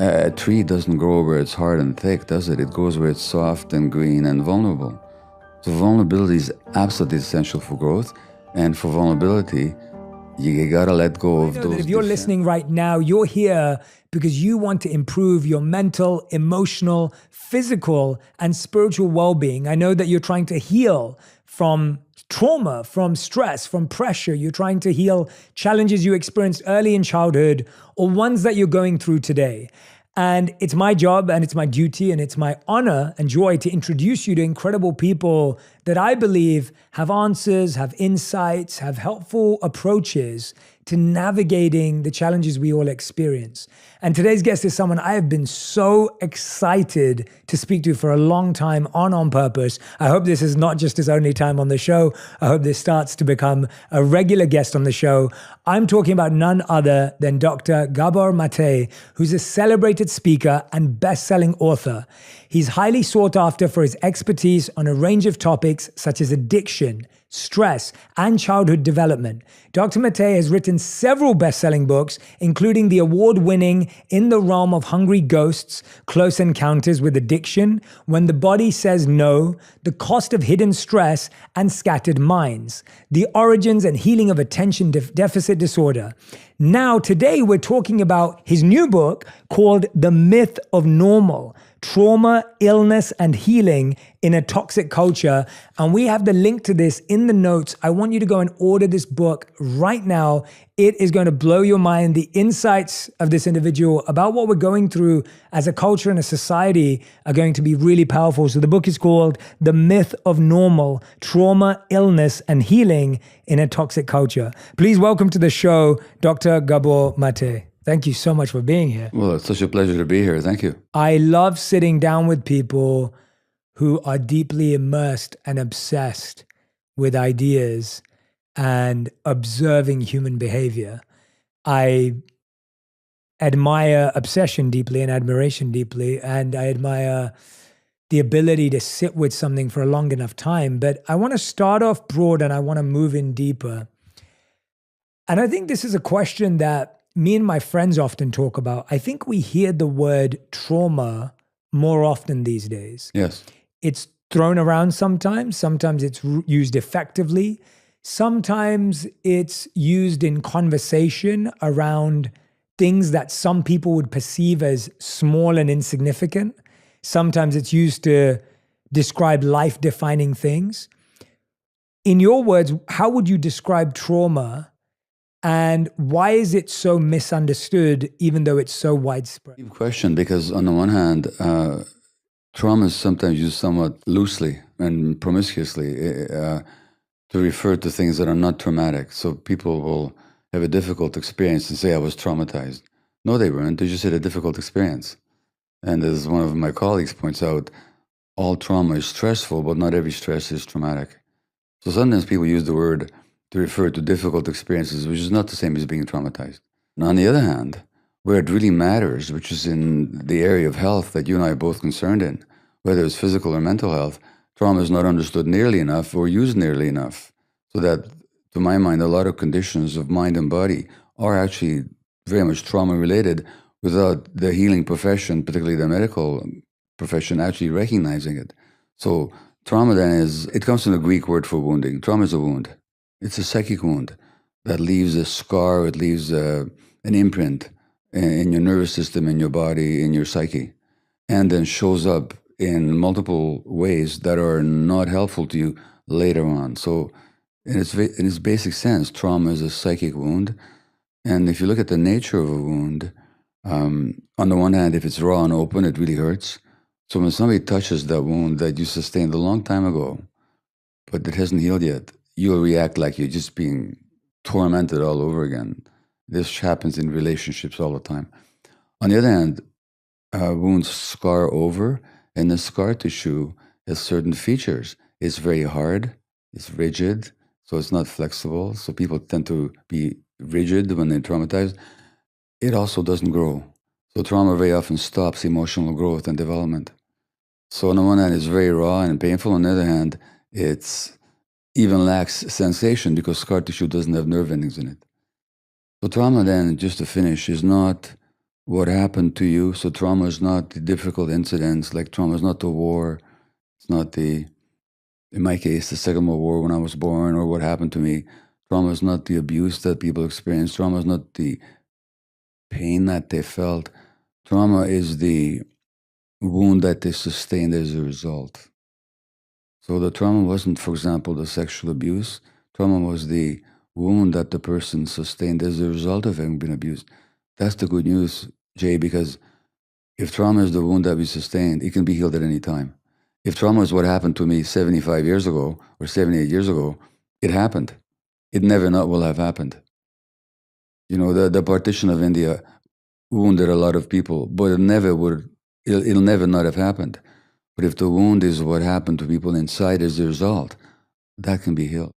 A tree doesn't grow where it's hard and thick, does it? It grows where it's soft and green and vulnerable. So vulnerability is absolutely essential for growth. And for vulnerability, you gotta let go of I know those. that if you're listening right now, you're here because you want to improve your mental, emotional, physical, and spiritual well-being. I know that you're trying to heal from trauma, from stress, from pressure. You're trying to heal challenges you experienced early in childhood or ones that you're going through today. And it's my job and it's my duty and it's my honor and joy to introduce you to incredible people that I believe have answers, have insights, have helpful approaches to navigating the challenges we all experience. And today's guest is someone I have been so excited to speak to for a long time on purpose. I hope this is not just his only time on the show. I hope this starts to become a regular guest on the show. I'm talking about none other than Dr. Gabor Mate, who's a celebrated speaker and best-selling author. He's highly sought after for his expertise on a range of topics such as addiction, stress, and childhood development. Dr. Mate has written several best-selling books, including the award-winning In the Realm of Hungry Ghosts, Close Encounters with Addiction, When the Body Says No, The Cost of Hidden Stress, and Scattered Minds, The Origins and Healing of Attention Deficit Disorder. Now, today we're talking about his new book called The Myth of Normal: Trauma, Illness, and Healing in a Toxic Culture. And we have the link to this in the notes. I want you to go and order this book right now. It is going to blow your mind. The insights of this individual about what we're going through as a culture and a society are going to be really powerful. So the book is called The Myth of Normal: Trauma, Illness, and Healing in a Toxic Culture. Please welcome to the show, Dr. Gabor Mate. Thank you so much for being here. Well, it's such a pleasure to be here. Thank you. I love sitting down with people who are deeply immersed and obsessed with ideas and observing human behavior. I admire obsession deeply and admiration deeply, and I admire the ability to sit with something for a long enough time. But I want to start off broad and I want to move in deeper. And I think this is a question that me and my friends often talk about. I think we hear the word trauma more often these days. Yes. It's thrown around sometimes. Sometimes it's used effectively. Sometimes it's used in conversation around things that some people would perceive as small and insignificant. Sometimes it's used to describe life-defining things. In your words, how would you describe trauma? And why is it so misunderstood, even though it's so widespread? Deep question, because on the one hand, trauma is sometimes used somewhat loosely and promiscuously to refer to things that are not traumatic. So people will have a difficult experience and say, I was traumatized. No, they weren't. They just had a difficult experience. And as one of my colleagues points out, all trauma is stressful, but not every stress is traumatic. So sometimes people use the word to refer to difficult experiences, which is not the same as being traumatized. And on the other hand, where it really matters, which is in the area of health that you and I are both concerned in, whether it's physical or mental health, trauma is not understood nearly enough or used nearly enough. So that, to my mind, a lot of conditions of mind and body are actually very much trauma-related without the healing profession, particularly the medical profession, actually recognizing it. So trauma then it comes from the Greek word for wounding. Trauma is a wound. It's a psychic wound that leaves a scar, it leaves an imprint in your nervous system, in your body, in your psyche, and then shows up in multiple ways that are not helpful to you later on. So in its basic sense, trauma is a psychic wound. And if you look at the nature of a wound, on the one hand, if it's raw and open, it really hurts. So when somebody touches that wound that you sustained a long time ago, but it hasn't healed yet, you'll react like you're just being tormented all over again. This happens in relationships all the time. On the other hand, wounds scar over, and the scar tissue has certain features. It's very hard, it's rigid, so it's not flexible. So people tend to be rigid when they're traumatized. It also doesn't grow. So trauma very often stops emotional growth and development. So on the one hand, it's very raw and painful. On the other hand, it's even lacks sensation because scar tissue doesn't have nerve endings in it. So trauma then, just to finish, is not what happened to you. So trauma is not the difficult incidents, like trauma is not the war. It's not in my case, the Second World War when I was born or what happened to me. Trauma is not the abuse that people experience. Trauma is not the pain that they felt. Trauma is the wound that they sustained as a result. So the trauma wasn't, for example, the sexual abuse. Trauma was the wound that the person sustained as a result of having been abused. That's the good news, Jay, because if trauma is the wound that we sustained, it can be healed at any time. If trauma is what happened to me 75 years ago or 78 years ago, it happened. It never not will have happened. You know, the partition of India wounded a lot of people, but it'll never not have happened. But if the wound is what happened to people inside as a result, that can be healed.